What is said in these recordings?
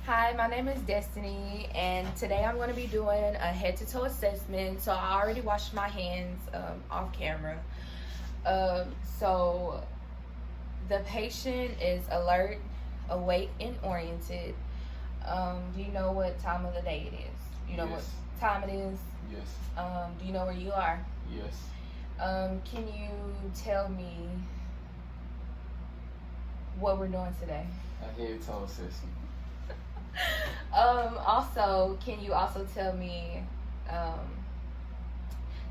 Hi, my name is Destiny, and today I'm going to be doing a head to toe assessment. So I already washed my hands off camera. So the patient is alert, awake, and oriented. Do you know what time of the day it is? You know what Yes. time it is? Yes. Do you know where you are? Yes. Can you tell me what we're doing today? I hear toe assessment. Also, can you also tell me, um,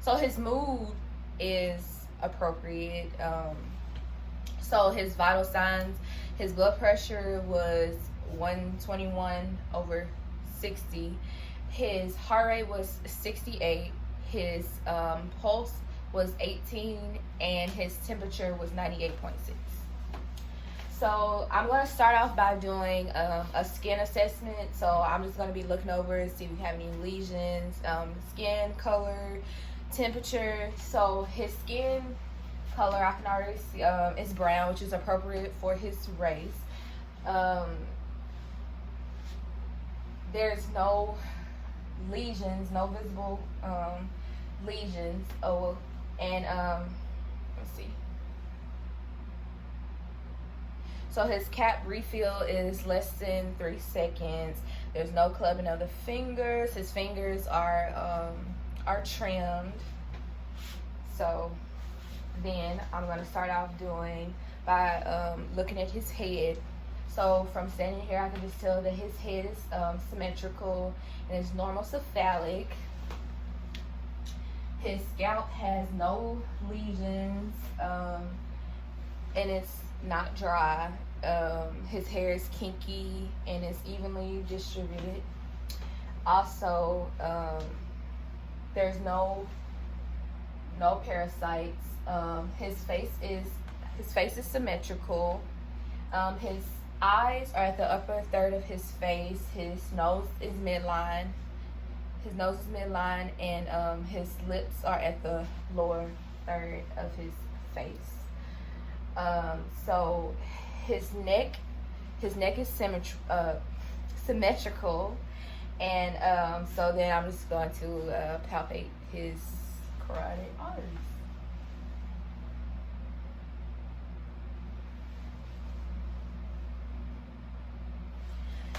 so his mood is appropriate. So his vital signs, his blood pressure was 121 over 60. His heart rate was 68. His pulse was 18, and his temperature was 98.6. So I'm going to start off by doing a skin assessment. So I'm just going to be looking over and see if we have any lesions, skin color, temperature. So his skin color, I can already see is brown, which is appropriate for his race. There's no lesions, no visible lesions. Oh, and let's see. So his cap refill is less than 3 seconds. There's no clubbing of the fingers. His fingers are trimmed. So then I'm gonna start off doing by looking at his head. So from standing here, I can just tell that his head is symmetrical and is normal cephalic. His scalp has no lesions, and it's not dry. His hair is kinky and is evenly distributed. Also, there's no parasites. His face is symmetrical. His eyes are at the upper third of his face. His nose is midline. And his lips are at the lower third of his face. So his neck is symmetrical, and so then I'm just going to palpate his carotid arteries.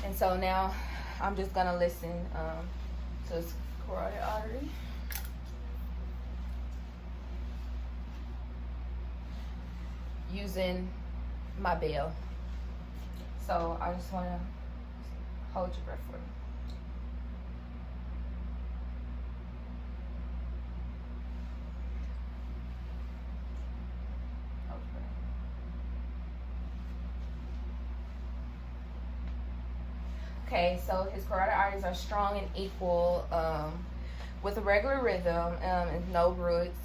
And so now I'm just gonna listen to his carotid artery. Using my bell. So I just want to hold your breath for me. Hold your breath. Okay, so his carotid arteries are strong and equal, with a regular rhythm, and no roots.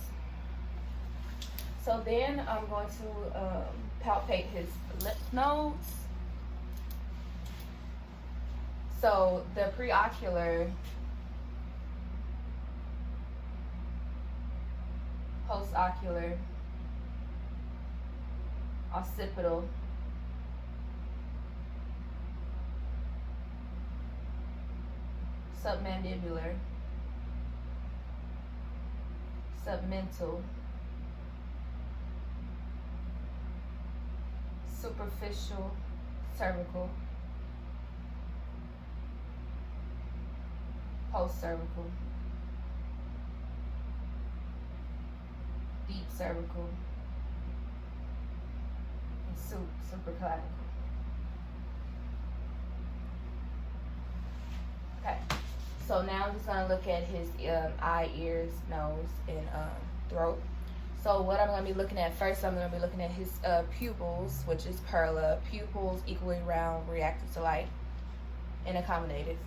So then I'm going to palpate his lymph nodes. So the preocular, postocular, occipital, submandibular, submental, superficial, cervical, post-cervical, deep cervical, and supraclavicle. Okay, so now I'm just going to look at his eye, ears, nose, and throat. So what I'm going to be looking at first, I'm going to be looking at his pupils, which is Perla. Pupils equally round, reactive to light, and accommodative.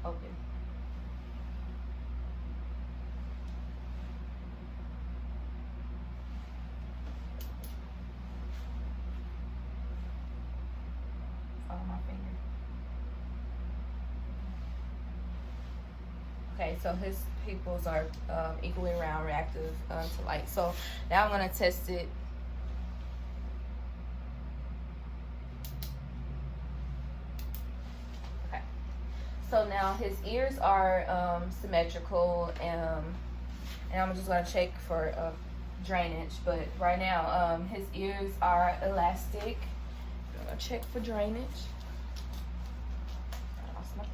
Open. Follow my finger. Okay, so his pupils are equally round, reactive to light. So now I'm going to test it So now his ears are symmetrical, and I'm just gonna check for drainage. But right now, his ears are elastic. I'm gonna check for drainage. I lost my pen.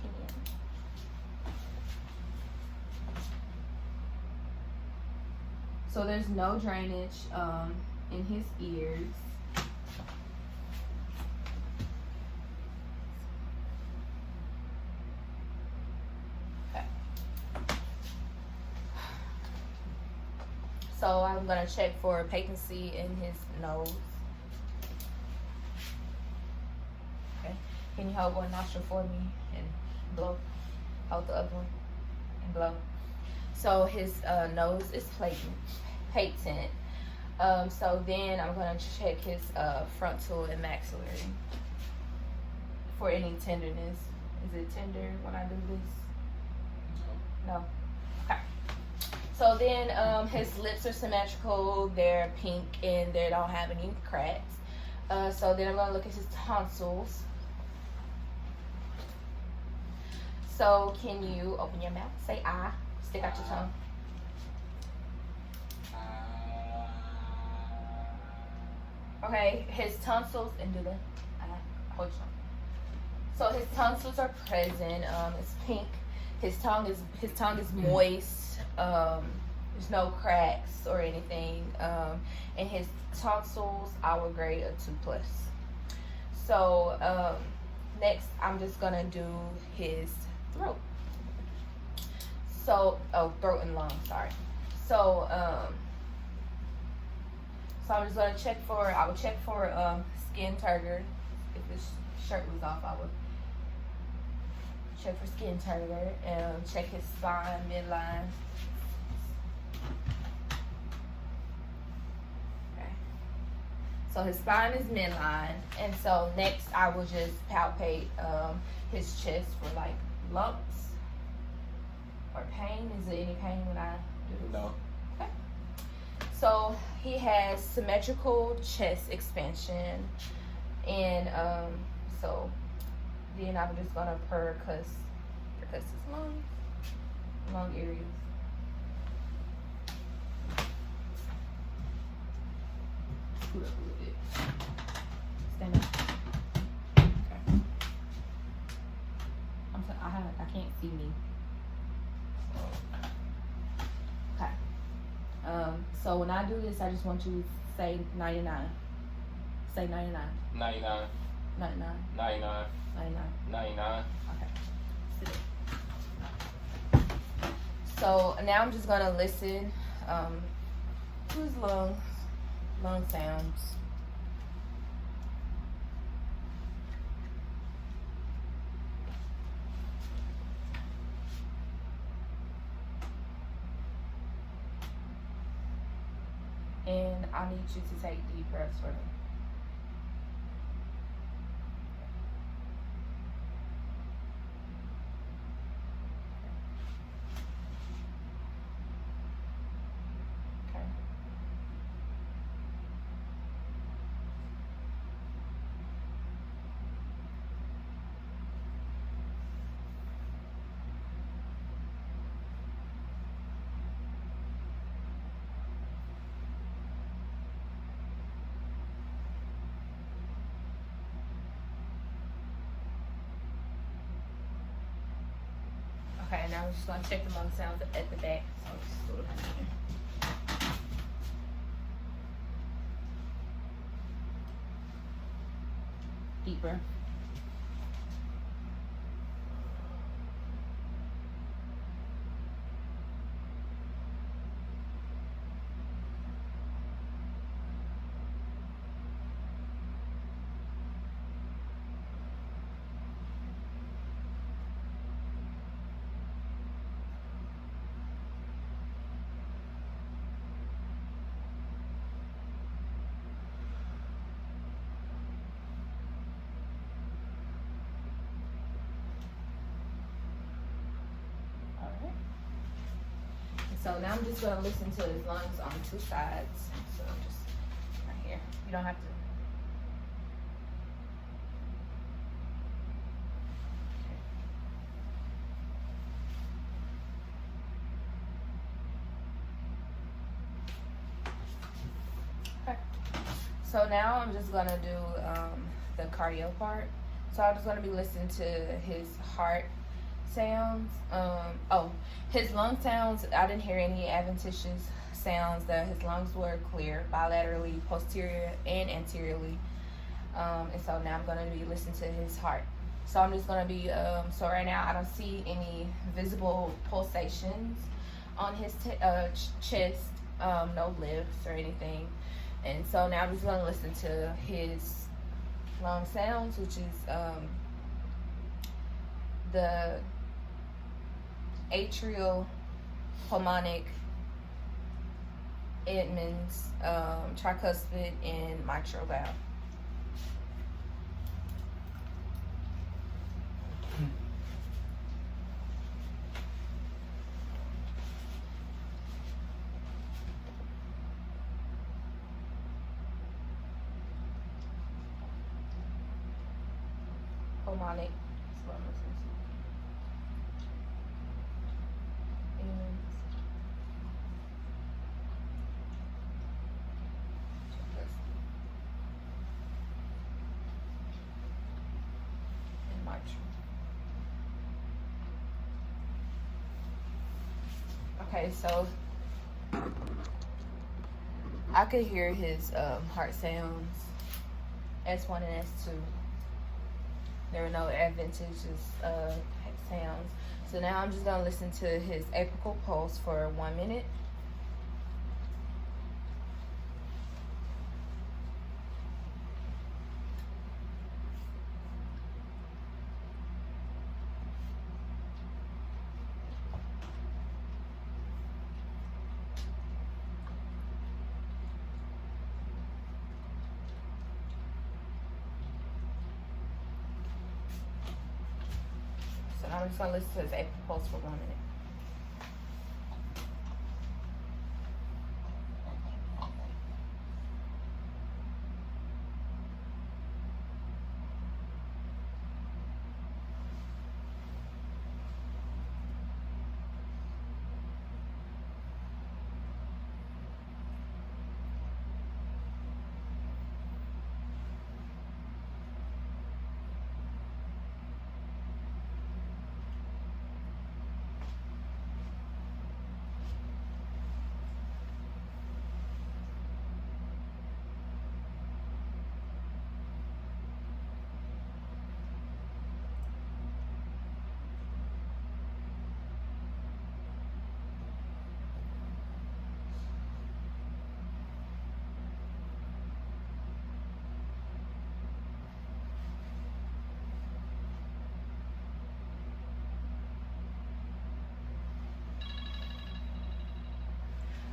So there's no drainage in his ears. So I'm gonna check for patency in his nose. Okay. Can you hold one nostril for me and blow? Hold the other one and blow. So his nose is patent. So then I'm gonna check his frontal and maxillary for any tenderness. Is it tender when I do this? No. Okay. So then his lips are symmetrical, they're pink, and they don't have any cracks. So then I'm going to look at his tonsils. So can you open your mouth? Say "ah." Stick out your tongue. Okay, his tonsils, and do the hold your tongue. So his tonsils are present. It's pink. His tongue is moist. There's no cracks or anything. And his tonsils, I would grade a 2+. So next, I'm just gonna do his throat. So throat and lungs. Sorry. So I'm just gonna check for. I would check for skin turgor. If his shirt was off, I would check for skin turgor and check his spine midline. Okay. So his spine is midline, and so next I will just palpate his chest for like lumps or pain. Is there any pain when I do this? No. Okay. So he has symmetrical chest expansion, and so then I'm just gonna percuss his lung areas. Scoot up a little bit. Stand up. Okay. I can't see me. Okay. So when I do this, I just want you to say 99. Say 99. 99. 99. 99. 99. 99. Okay. Sit it. So now I'm just gonna listen to his lung sounds. And I need you to take deep breaths for me. Okay. Okay, now I'm just gonna check the lung sounds at the back. So I'll just go down here. Deep breath. So now I'm just gonna listen to his lungs on 2 sides. So just right here. You don't have to. So now I'm just gonna do the cardio part. So I'm just gonna be listening to his heart sounds. His lung sounds. I didn't hear any adventitious sounds. That his lungs were clear bilaterally, posterior and anteriorly. And so now I'm gonna be listening to his heart. So I'm just gonna be. So right now I don't see any visible pulsations on his chest. No lifts or anything. And so now I'm just going to listen to his lung sounds, which is the atrial pulmonic, Edmonds, tricuspid, and mitral valve. Pulmonic. That's what I'm listening to. And mitral. Okay, so I could hear his heart sounds, S1 and S2. There were no adventitious sounds. So now I'm just going to listen to his apical pulse for 1 minute. So now I'm just going to listen to his apical pulse for 1 minute.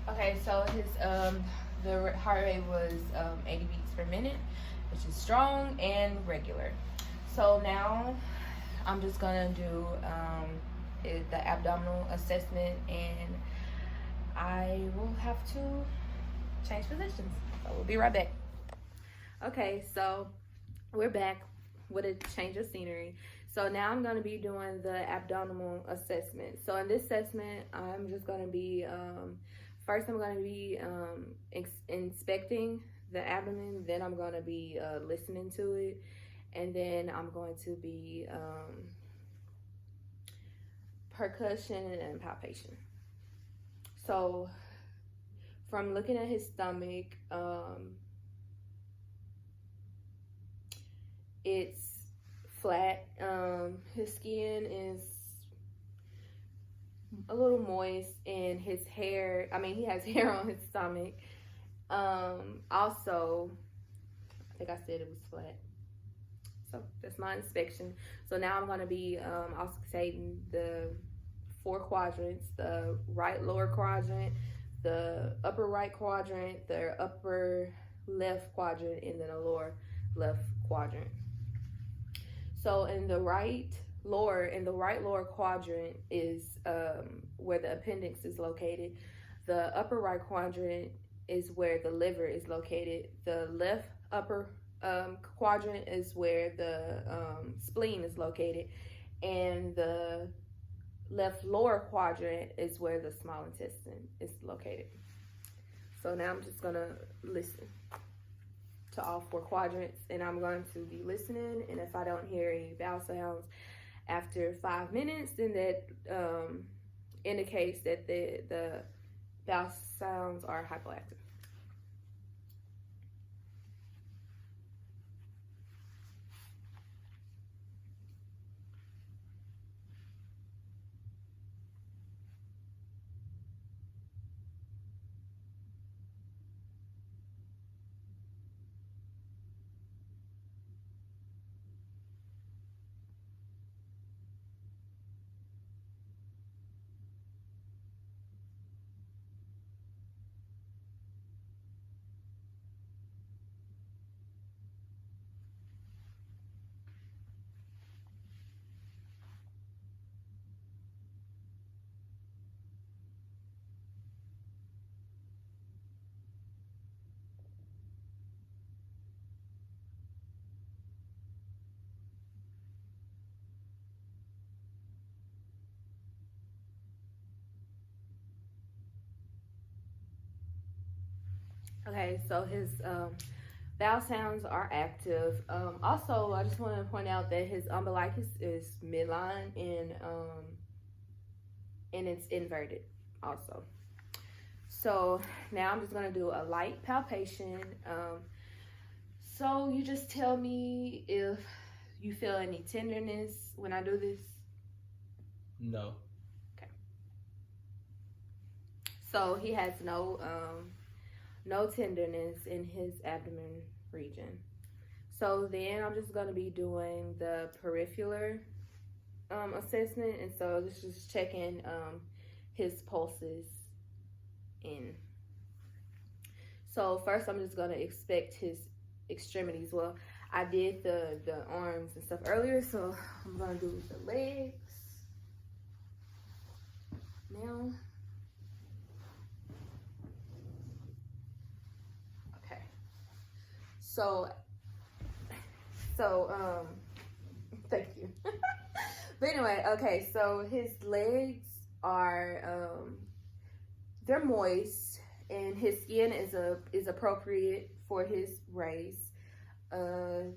Okay, so his the heart rate was 80 beats per minute, which is strong and regular. So now I'm just gonna do the abdominal assessment, and I will have to change positions. So we'll be right back. Okay, so we're back with a change of scenery. So now I'm going to be doing the abdominal assessment. So in this assessment, I'm just going to be, first I'm going to be inspecting the abdomen, then I'm going to be listening to it, and then I'm going to be percussion and palpation. So from looking at his stomach, it's flat. His skin is a little moist, and his hair, he has hair on his stomach. Also, I think I said it was flat. So that's my inspection. So now I'm going to be auscultating the 4 quadrants: the right lower quadrant, the upper right quadrant, the upper left quadrant, and then the lower left quadrant. So in the right lower quadrant is where the appendix is located. The upper right quadrant is where the liver is located. The left upper quadrant is where the spleen is located, and the left lower quadrant is where the small intestine is located. So now I'm just gonna listen. to all 4 quadrants, and I'm going to be listening. And if I don't hear any vowel sounds after 5 minutes, then that indicates that the vowel sounds are hypoactive. Okay, so his vowel sounds are active. Also, I just want to point out that his umbilicus is midline and it's inverted also. So now I'm just going to do a light palpation. So you just tell me if you feel any tenderness when I do this. No. Okay. So he has no tenderness in his abdomen region. So then I'm just going to be doing the peripheral assessment, and so this is checking his pulses in. So first I'm just going to inspect his extremities. Well, I did the arms and stuff earlier, so I'm going to do the legs now. So thank you. But anyway, okay, so his legs are they're moist, and his skin is appropriate for his race. The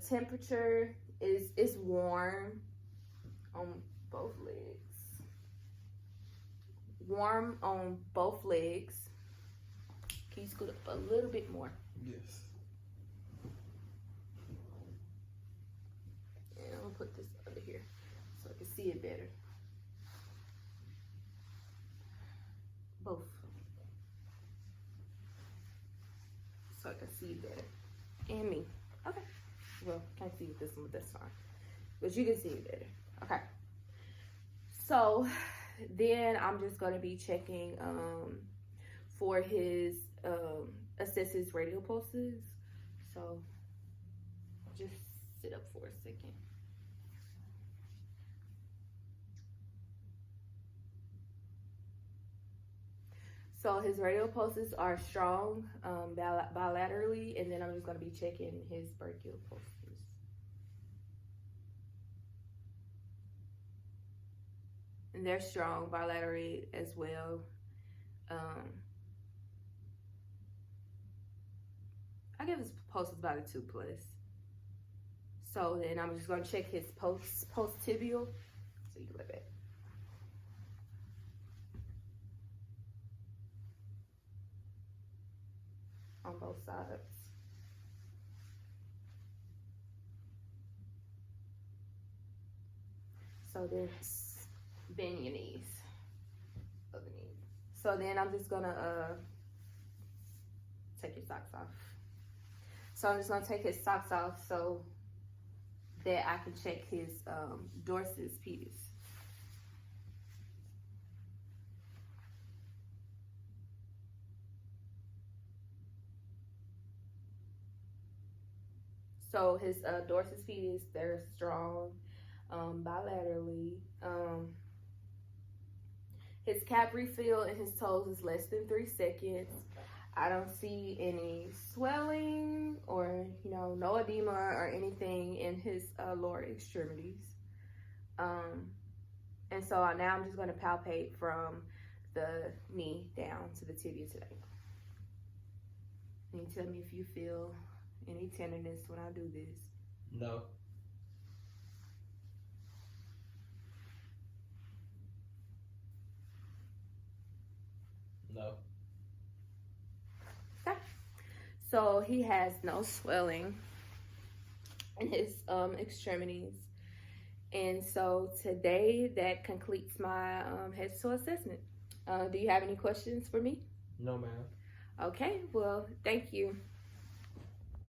temperature is warm on both legs. Warm on both legs. Can you scoot up a little bit more? Yes. I'm gonna put this under here so I can see it better. Both. So I can see it better. And me. Okay. Well, can't see this one, but that's fine. But you can see it better. Okay. So then I'm just gonna be checking for his assess his radial pulses. So just sit up for a second. So his radial pulses are strong bilaterally, and then I'm just going to be checking his brachial pulses. And they're strong bilaterally as well. I give his pulses about a 2+. So then I'm just going to check his post-tibial. So you can look at it. On both sides. So then bend your knees. Other knee. So then I'm just gonna take your socks off. So I'm just gonna take his socks off so that I can check his dorsus pedis. So his dorsus pedis, they're strong bilaterally. His cap refill in his toes is less than 3 seconds. I don't see any swelling or, no edema or anything in his lower extremities. And so now I'm just going to palpate from the knee down to the tibia to the ankle. And you tell me if you feel any tenderness when I do this? No. No. Okay. So he has no swelling in his extremities. And so today that completes my head to toe assessment. Do you have any questions for me? No, ma'am. Okay, well, thank you.